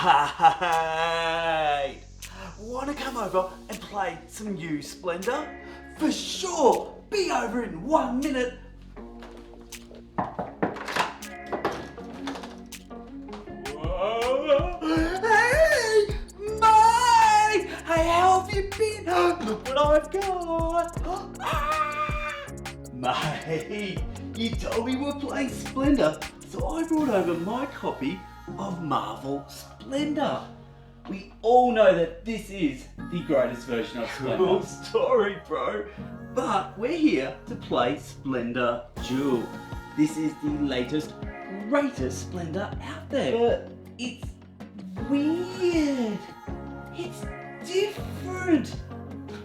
Mate! Wanna come over and play some new Splendor? For sure! Be over in 1 minute! Whoa. Hey! Mate! Hey, how have you been? Look what I've got! Mate, you told me we were playing Splendor, so I brought over my copy of Marvel Splendor. We all know that this is the greatest version of Splendor. Cool story, bro. But we're here to play Splendor Duel. This is the latest, greatest Splendor out there. But it's weird. It's different.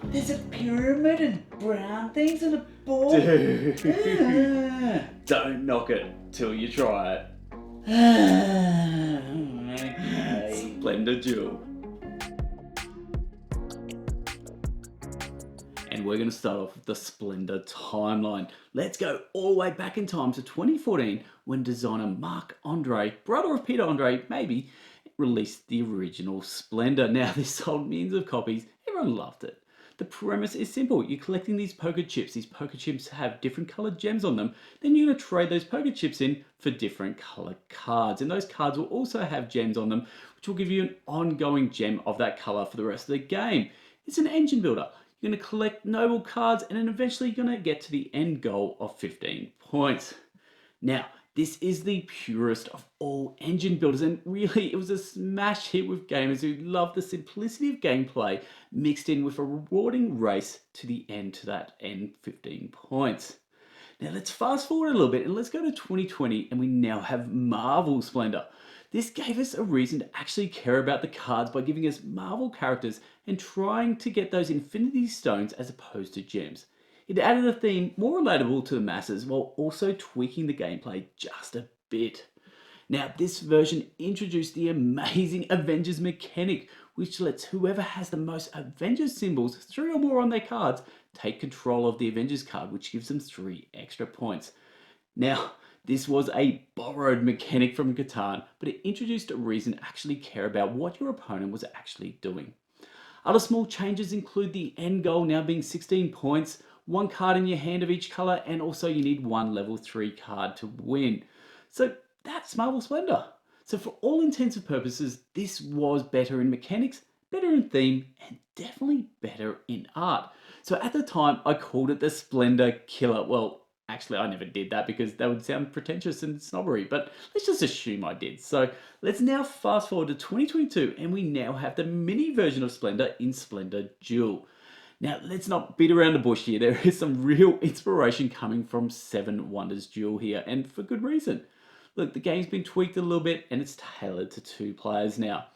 There's a pyramid and brown things on a board. Dude. Don't knock it till you try it. Splendor Duel. And we're going to start off with the Splendor timeline. Let's go all the way back in time to 2014 when designer Marc-Andre, brother of Peter Andre, maybe, released the original Splendor. Now this sold millions of copies, everyone loved it. The premise is simple. You're collecting these poker chips. These poker chips have different colored gems on them. Then you're going to trade those poker chips in for different colored cards. And those cards will also have gems on them, which will give you an ongoing gem of that color for the rest of the game. It's an engine builder. You're going to collect noble cards and then eventually you're going to get to the end goal of 15 points. Now, this is the purest of all engine builders, and really it was a smash hit with gamers who love the simplicity of gameplay mixed in with a rewarding race to the end, to that end 15 points. Now let's fast forward a little bit and let's go to 2020 and we now have Marvel Splendor. This gave us a reason to actually care about the cards by giving us Marvel characters and trying to get those Infinity Stones as opposed to gems. It added a theme more relatable to the masses while also tweaking the gameplay just a bit. Now this version introduced the amazing Avengers mechanic, which lets whoever has the most Avengers symbols, 3 or more on their cards, take control of the Avengers card, which gives them 3 extra points. Now this was a borrowed mechanic from Catan, but it introduced a reason to actually care about what your opponent was actually doing. Other small changes include the end goal now being 16 points, 1 card in your hand of each colour, and also you need 1 level 3 card to win. So that's Marvel Splendor. So for all intents and purposes, this was better in mechanics, better in theme, and definitely better in art. So at the time, I called it the Splendor Killer. Well, actually I never did that because that would sound pretentious and snobbery, but let's just assume I did. So let's now fast forward to 2022 and we now have the mini version of Splendor in Splendor Duel. Now, let's not beat around the bush here. There is some real inspiration coming from 7 Wonders Duel here, and for good reason. Look, the game's been tweaked a little bit, and it's tailored to 2 players now.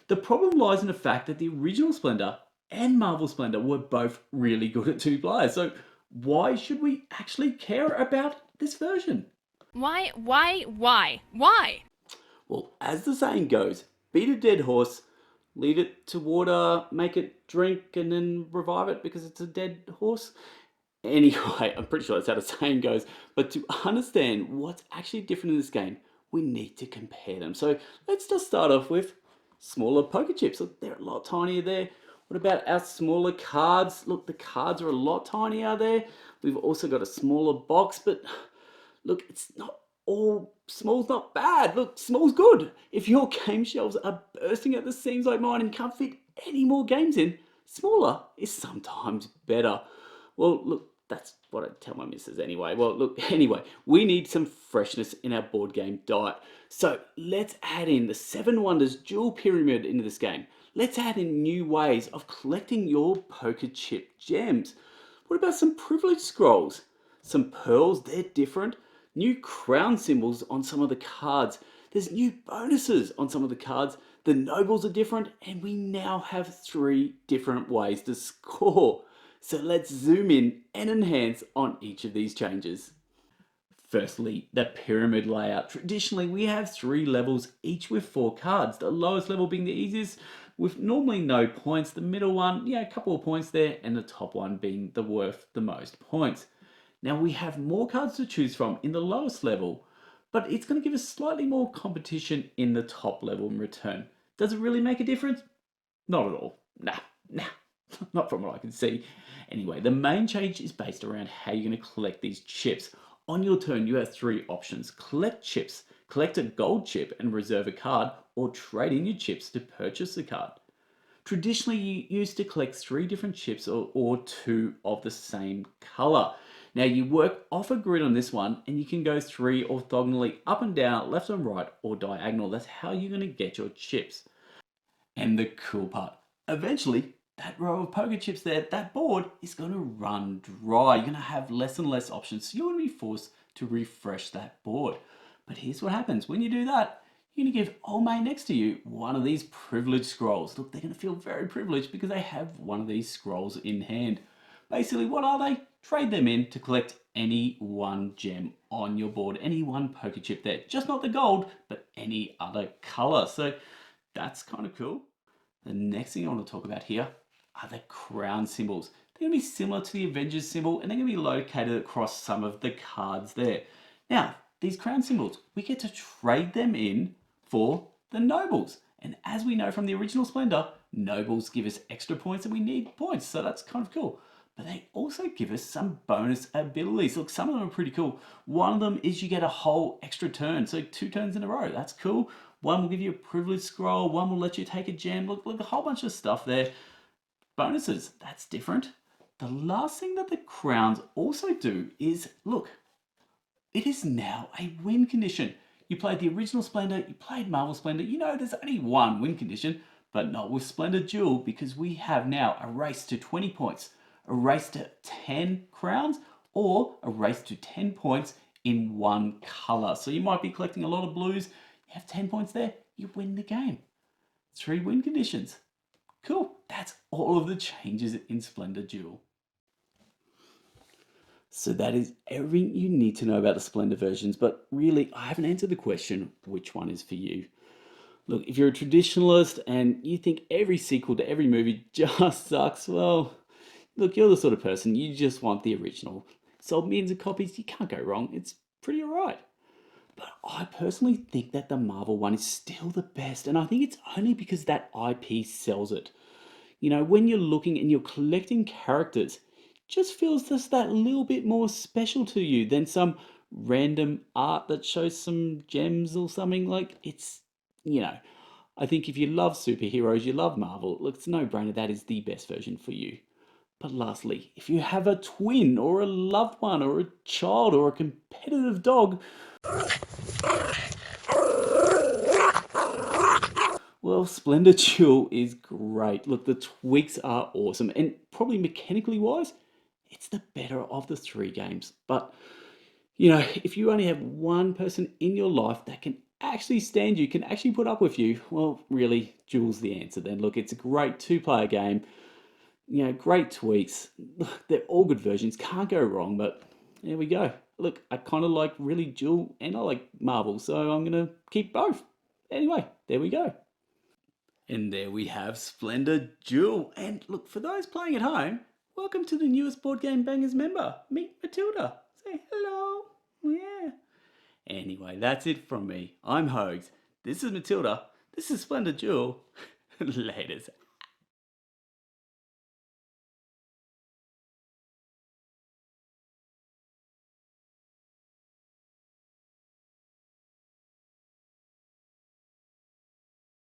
The problem lies in the fact that the original Splendor and Marvel Splendor were both really good at 2 players, so why should we actually care about this version? Why? Well, as the saying goes, beat a dead horse, lead it to water, make it drink, and then revive it because it's a dead horse. Anyway, I'm pretty sure that's how the saying goes. But to understand what's actually different in this game, we need to compare them. So let's just start off with smaller poker chips. Look, they're a lot tinier there. What about our smaller cards? Look, the cards are a lot tinier there. We've also got a smaller box, but look, it's not all small's not bad. Look, small's good. If your game shelves are bursting at the seams like mine and can't fit any more games in, smaller is sometimes better. Well, look, that's what I tell my missus anyway. Well, look, anyway, we need some freshness in our board game diet. So let's add in the 7 Wonders Duel Pyramid into this game. Let's add in new ways of collecting your poker chip gems. What about some privilege scrolls? Some pearls, they're different. New crown symbols on some of the cards. There's new bonuses on some of the cards. The nobles are different, and we now have 3 different ways to score. So let's zoom in and enhance on each of these changes. Firstly, the pyramid layout. Traditionally, we have 3 levels, each with 4 cards. The lowest level being the easiest, with normally no points. The middle one, a couple of points there, and the top one being the worth the most points. Now we have more cards to choose from in the lowest level, but it's going to give us slightly more competition in the top level in return. Does it really make a difference? Not at all. Nah, not from what I can see. Anyway, the main change is based around how you're going to collect these chips. On your turn, you have three options. Collect chips, collect a gold chip and reserve a card, or trade in your chips to purchase a card. Traditionally, you used to collect three different chips or two of the same color. Now you work off a grid on this one and you can go three orthogonally up and down, left and right, or diagonal. That's how you're going to get your chips. And the cool part, eventually that row of poker chips there, that board is going to run dry. You're going to have less and less options. So you're going to be forced to refresh that board. But here's what happens. When you do that, you're going to give old mate next to you one of these privileged scrolls. Look, they're going to feel very privileged because they have one of these scrolls in hand. Basically, what are they? Trade them in to collect any one gem on your board, any one poker chip there. Just not the gold, but any other color. So that's kind of cool. The next thing I want to talk about here are the crown symbols. They're going to be similar to the Avengers symbol and they're going to be located across some of the cards there. Now, these crown symbols, we get to trade them in for the nobles. And as we know from the original Splendor, nobles give us extra points and we need points. So that's kind of cool. But they also give us some bonus abilities. Look, some of them are pretty cool. One of them is you get a whole extra turn. So 2 turns in a row. That's cool. One will give you a privilege scroll. One will let you take a gem. Look, a whole bunch of stuff there. Bonuses, that's different. The last thing that the crowns also do is, look, it is now a win condition. You played the original Splendor, you played Marvel Splendor, you know there's only one win condition, but not with Splendor Duel because we have now a race to 20 points, a race to 10 crowns, or a race to 10 points in one color. So you might be collecting a lot of blues, you have 10 points there, you win the game. 3 win conditions. Cool, that's all of the changes in Splendor Duel. So that is everything you need to know about the Splendor versions, but really I haven't answered the question, which one is for you? Look, if you're a traditionalist and you think every sequel to every movie just sucks, well, look, you're the sort of person, you just want the original. Sold millions of copies, you can't go wrong, it's pretty alright. But I personally think that the Marvel one is still the best, and I think it's only because that IP sells it. You know, when you're looking and you're collecting characters, just feels just that little bit more special to you than some random art that shows some gems or something. Like, it's, you know, I think if you love superheroes, you love Marvel, look, it's no brainer that is the best version for you. But lastly, if you have a twin or a loved one or a child or a competitive dog, well, Splendor Duel is great. Look, the tweaks are awesome and probably mechanically wise, it's the better of the 3 games. But, you know, if you only have one person in your life that can actually stand you, can actually put up with you, well, really, Duel's the answer then. Look, it's a great 2-player game. You know, great tweaks. They're all good versions. Can't go wrong, but there we go. Look, I kind of like really Duel and I like Marvel, so I'm going to keep both. Anyway, there we go. And there we have Splendor Duel. And look, for those playing at home, welcome to the newest Board Game Bangers member. Meet Matilda. Say hello. Yeah. Anyway, that's it from me. I'm Hogs. This is Matilda. This is Splendor Duel. Laters.